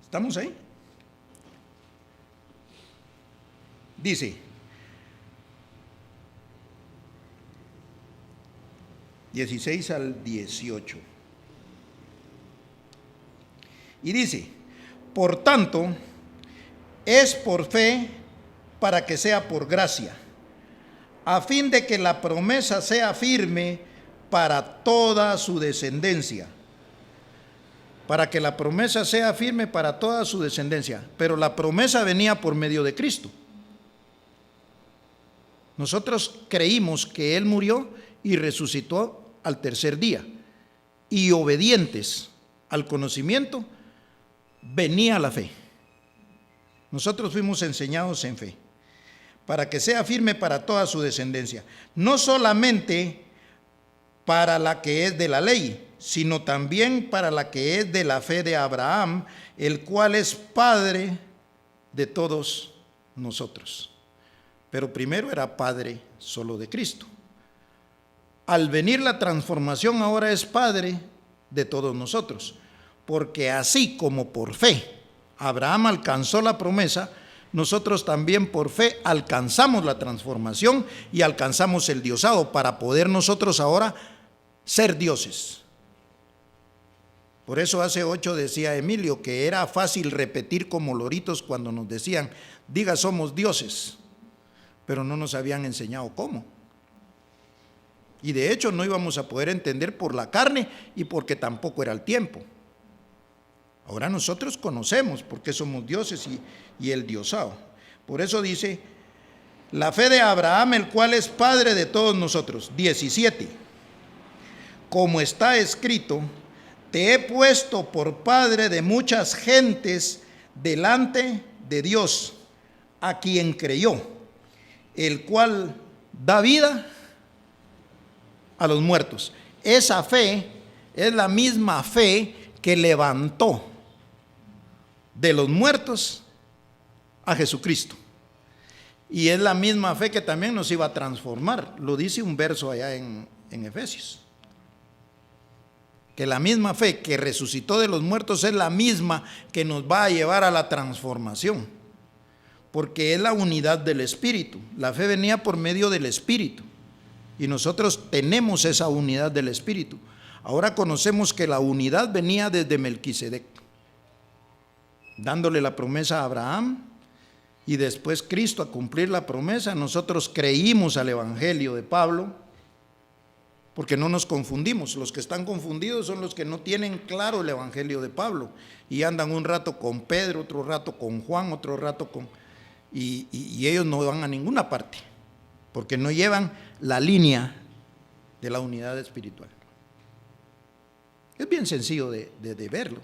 ¿Estamos ahí? Dice, 16 al 18. Y dice, por tanto, es por fe para que sea por gracia, a fin de que la promesa sea firme para toda su descendencia. Para que la promesa sea firme para toda su descendencia. Pero la promesa venía por medio de Cristo. Nosotros creímos que Él murió y resucitó al tercer día. Y obedientes al conocimiento, venía la fe. Nosotros fuimos enseñados en fe. Para que sea firme para toda su descendencia. No solamente para la que es de la ley, sino también para la que es de la fe de Abraham, el cual es Padre de todos nosotros. Pero primero era Padre solo de Cristo. Al venir la transformación, ahora es Padre de todos nosotros, porque así como por fe Abraham alcanzó la promesa, nosotros también por fe alcanzamos la transformación y alcanzamos el diosado para poder nosotros ahora ser dioses. Por eso hace 8 decía Emilio que era fácil repetir como loritos cuando nos decían, diga somos dioses, pero no nos habían enseñado cómo. Y de hecho no íbamos a poder entender por la carne y porque tampoco era el tiempo. Ahora nosotros conocemos por qué somos dioses y el diosado. Por eso dice, la fe de Abraham, el cual es padre de todos nosotros. 17. Como está escrito, te he puesto por padre de muchas gentes delante de Dios, a quien creyó, el cual da vida a los muertos. Esa fe es la misma fe que levantó de los muertos a Jesucristo. Y es la misma fe que también nos iba a transformar. Lo dice un verso allá en Efesios. Que la misma fe que resucitó de los muertos es la misma que nos va a llevar a la transformación. Porque es la unidad del Espíritu. La fe venía por medio del Espíritu. Y nosotros tenemos esa unidad del Espíritu. Ahora conocemos que la unidad venía desde Melquisedec, dándole la promesa a Abraham, y después Cristo a cumplir la promesa. Nosotros creímos al Evangelio de Pablo, porque no nos confundimos. Los que están confundidos son los que no tienen claro el Evangelio de Pablo, y andan un rato con Pedro, otro rato con Juan, otro rato con... Y ellos no van a ninguna parte, porque no llevan la línea de la unidad espiritual. Es bien sencillo de verlo.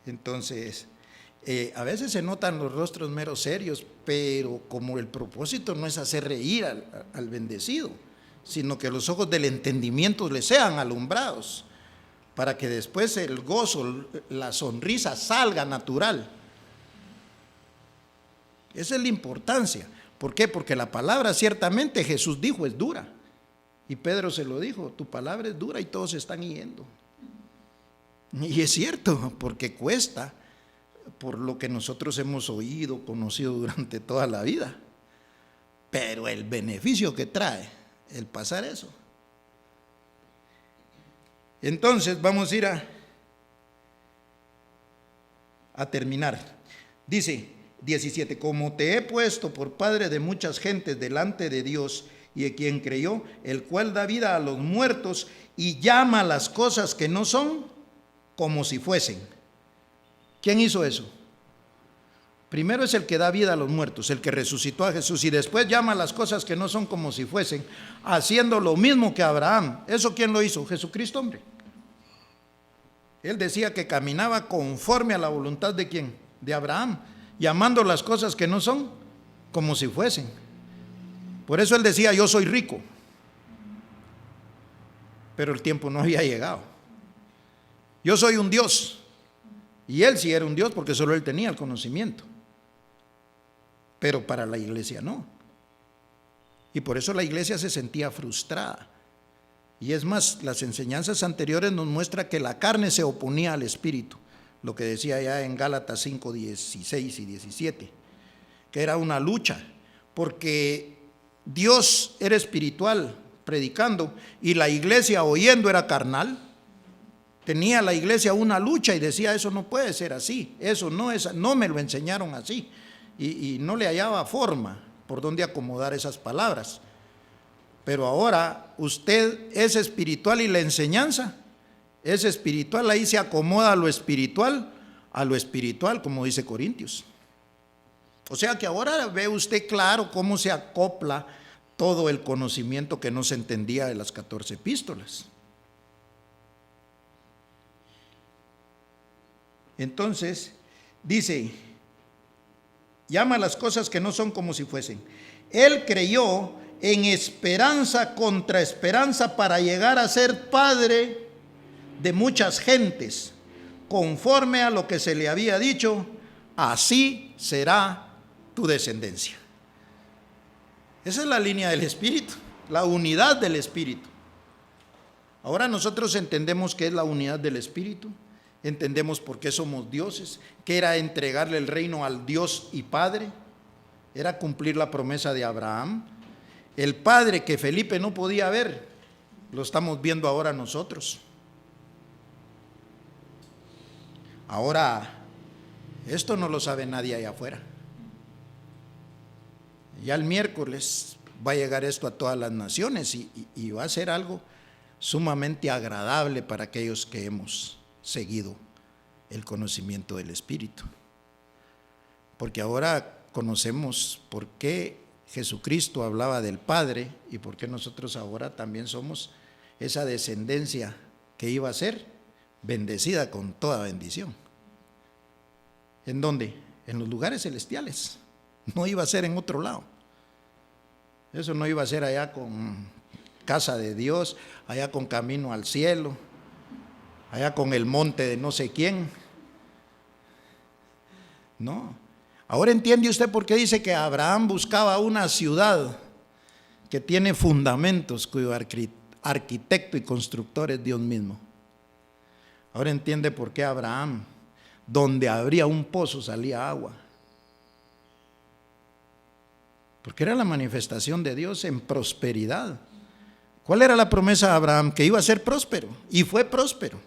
Entonces, a veces se notan los rostros meros serios, pero como el propósito no es hacer reír al bendecido, sino que los ojos del entendimiento le sean alumbrados, para que después el gozo, la sonrisa salga natural. Esa es la importancia. ¿Por qué? Porque la palabra, ciertamente Jesús dijo, es dura. Y Pedro se lo dijo, tu palabra es dura y todos se están yendo. Y es cierto, porque cuesta, por lo que nosotros hemos oído, conocido durante toda la vida. Pero el beneficio que trae el pasar eso. Entonces vamos a ir a terminar. Dice 17, como te he puesto por padre de muchas gentes delante de Dios y de quien creyó, el cual da vida a los muertos y llama las cosas que no son como si fuesen. ¿Quién hizo eso? Primero es el que da vida a los muertos, el que resucitó a Jesús, y después llama las cosas que no son como si fuesen, haciendo lo mismo que Abraham. ¿Eso quién lo hizo? Jesucristo, hombre. Él decía que caminaba conforme a la voluntad de ¿quién? De Abraham, llamando las cosas que no son como si fuesen. Por eso él decía, yo soy rico, pero el tiempo no había llegado. Yo soy un Dios, y él sí era un Dios porque solo él tenía el conocimiento, pero para la iglesia no. Y por eso la iglesia se sentía frustrada. Y es más, las enseñanzas anteriores nos muestran que la carne se oponía al espíritu, lo que decía ya en Gálatas 5, 16 y 17, que era una lucha, porque Dios era espiritual predicando y la iglesia oyendo era carnal. Tenía la iglesia una lucha y decía, eso no puede ser así, eso no me lo enseñaron así, y no le hallaba forma por dónde acomodar esas palabras. Pero ahora usted es espiritual y la enseñanza es espiritual, ahí se acomoda lo espiritual, como dice Corintios. O sea que ahora ve usted claro cómo se acopla todo el conocimiento que no se entendía de las 14 epístolas. Entonces, dice, llama las cosas que no son como si fuesen. Él creyó en esperanza contra esperanza para llegar a ser padre de muchas gentes, conforme a lo que se le había dicho, así será tu descendencia. Esa es la línea del Espíritu, la unidad del Espíritu. Ahora nosotros entendemos qué es la unidad del Espíritu entendemos por qué somos dioses, que era entregarle el reino al Dios y Padre, era cumplir la promesa de Abraham. El Padre que Felipe no podía ver, lo estamos viendo ahora nosotros. Ahora, esto no lo sabe nadie allá afuera. Ya el miércoles va a llegar esto a todas las naciones y va a ser algo sumamente agradable para aquellos que hemos seguido el conocimiento del Espíritu. Porque ahora conocemos por qué Jesucristo hablaba del Padre y por qué nosotros ahora también somos esa descendencia que iba a ser bendecida con toda bendición. ¿En dónde? En los lugares celestiales. No iba a ser en otro lado. Eso no iba a ser allá con casa de Dios, allá con camino al cielo, allá con el monte de no sé quién. No. Ahora entiende usted por qué dice que Abraham buscaba una ciudad que tiene fundamentos, cuyo arquitecto y constructor es Dios mismo. Ahora entiende por qué Abraham, donde habría un pozo, salía agua. Porque era la manifestación de Dios en prosperidad. ¿Cuál era la promesa de Abraham? Que iba a ser próspero, y fue próspero.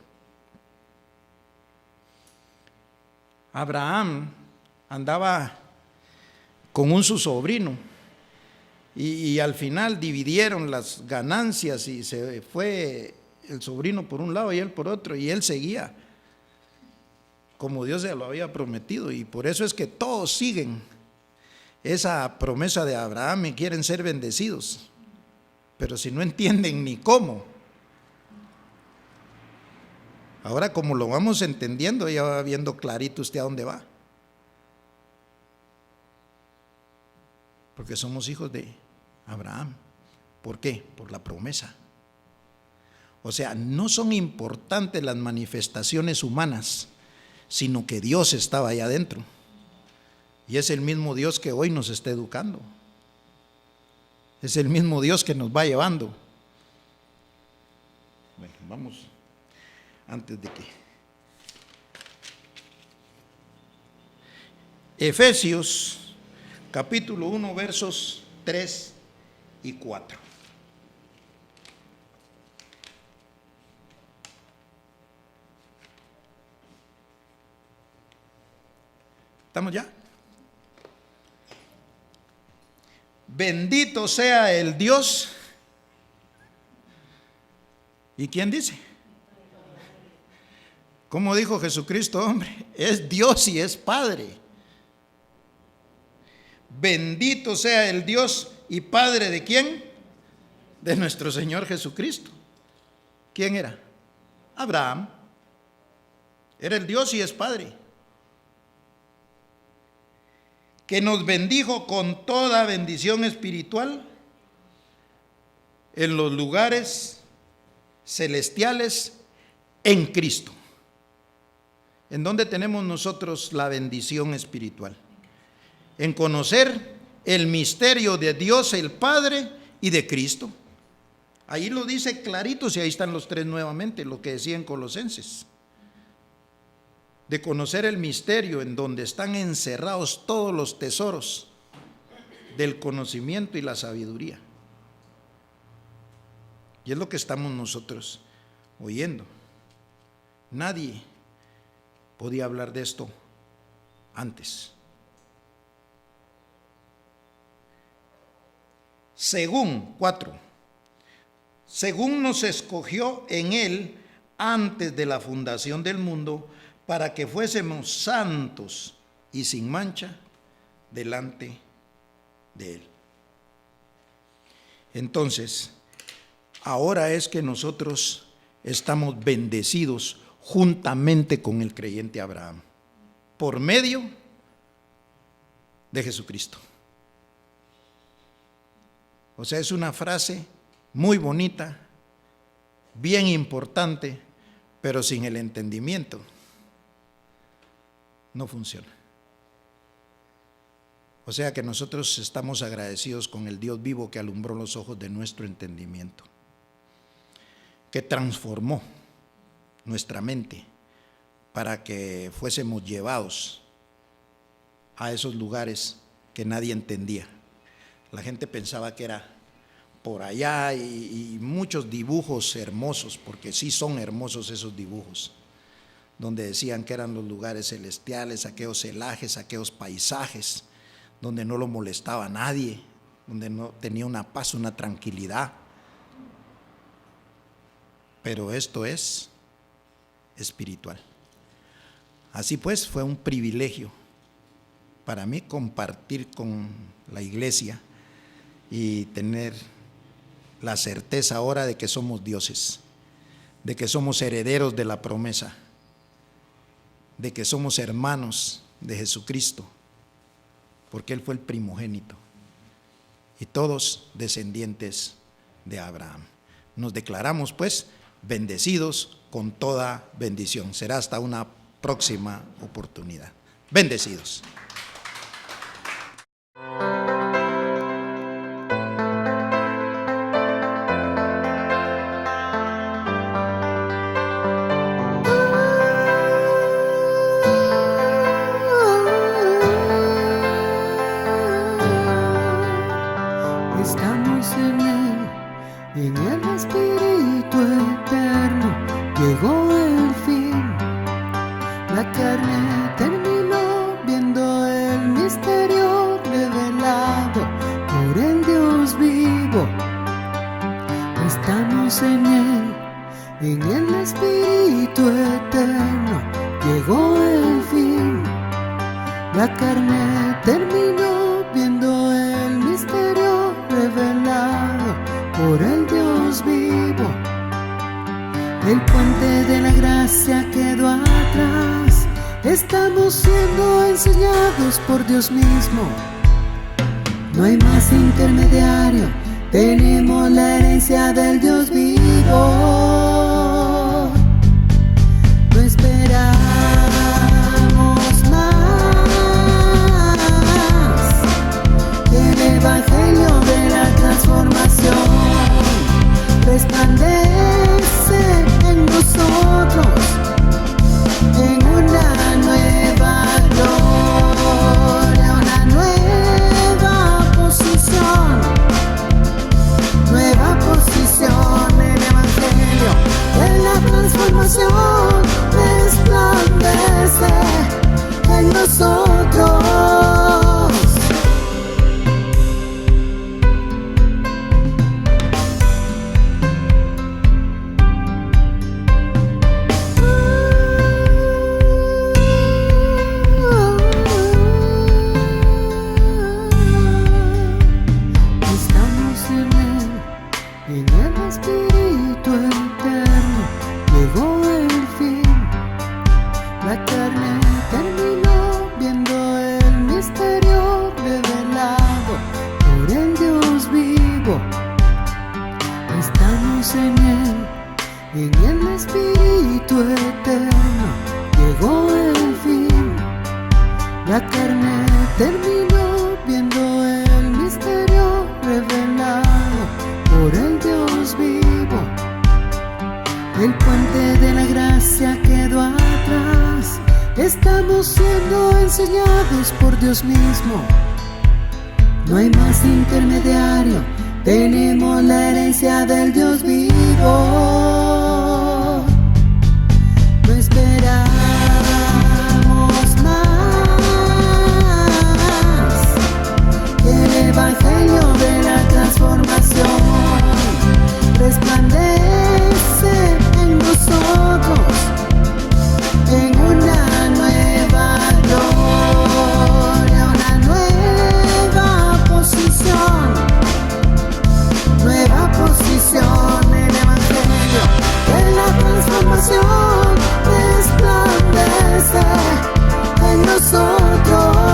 Abraham andaba con su sobrino y al final dividieron las ganancias y se fue el sobrino por un lado y él por otro, y él seguía como Dios se lo había prometido, y por eso es que todos siguen esa promesa de Abraham y quieren ser bendecidos, pero si no entienden ni cómo. Ahora, como lo vamos entendiendo, ya va viendo clarito usted a dónde va, porque somos hijos de Abraham. ¿Por qué? Por la promesa. O sea, no son importantes las manifestaciones humanas, sino que Dios estaba allá adentro. Y es el mismo Dios que hoy nos está educando. Es el mismo Dios que nos va llevando. Bueno, vamos, antes de que... Efesios, capítulo 1, versos 3 y 4. ¿Estamos ya? Bendito sea el Dios. ¿Y quién dice? ¿Cómo dijo Jesucristo, hombre? Es Dios y es Padre. Bendito sea el Dios y Padre ¿de quién? De nuestro Señor Jesucristo. ¿Quién era? Abraham. Era el Dios y es Padre, que nos bendijo con toda bendición espiritual en los lugares celestiales en Cristo. ¿En dónde tenemos nosotros la bendición espiritual? En conocer el misterio de Dios el Padre y de Cristo. Ahí lo dice clarito, y ahí están los tres nuevamente, lo que decía en Colosenses. De conocer el misterio en donde están encerrados todos los tesoros del conocimiento y la sabiduría. Y es lo que estamos nosotros oyendo. Nadie podía hablar de esto antes. Según nos escogió en Él antes de la fundación del mundo, para que fuésemos santos y sin mancha delante de Él. Entonces, ahora es que nosotros estamos bendecidos juntamente con el creyente Abraham, por medio de Jesucristo. O sea, es una frase muy bonita, bien importante, pero sin el entendimiento no funciona. O sea que nosotros estamos agradecidos con el Dios vivo que alumbró los ojos de nuestro entendimiento, que transformó nuestra mente para que fuésemos llevados a esos lugares que nadie entendía. La gente pensaba que era por allá y muchos dibujos hermosos, porque sí son hermosos esos dibujos, donde decían que eran los lugares celestiales, aquellos celajes, aquellos paisajes, donde no lo molestaba a nadie, donde no tenía una paz, una tranquilidad. Pero esto es espiritual. Así pues, fue un privilegio para mí compartir con la iglesia y tener la certeza ahora de que somos dioses, de que somos herederos de la promesa, de que somos hermanos de Jesucristo, porque Él fue el primogénito y todos descendientes de Abraham. Nos declaramos pues bendecidos con toda bendición. Será hasta una próxima oportunidad. Bendecidos. Estamos en el Espíritu eterno, llegó el fin, la carne terminó viendo el misterio revelado por el Dios vivo. Estamos en el Espíritu eterno, llegó el fin, la carne terminó viendo el misterio revelado por el Dios vivo. El puente de la gracia quedó atrás, estamos siendo enseñados por Dios mismo. No hay más intermediario, tenemos la herencia del Dios vivo. No esperamos más que el evangelio de la transformación resplandece en nosotros en una nueva gloria, una nueva posición el evangelio de la transformación resplandece en nosotros. Estamos en el Espíritu eterno, llegó el fin, la carne terminó viendo el misterio revelado por el Dios vivo. Estamos en el Espíritu eterno, llegó el fin, la carne terminó viendo el misterio revelado por el Dios vivo. El puente de la gracia quedó atrás, estamos siendo enseñados por Dios mismo. No hay más intermediario, tenemos la herencia del Dios vivo. No esperamos más que el evangelio de la transformación resplandece en nosotros en una nueva gloria, una nueva posición el evangelio de la transformación resplandece en nosotros.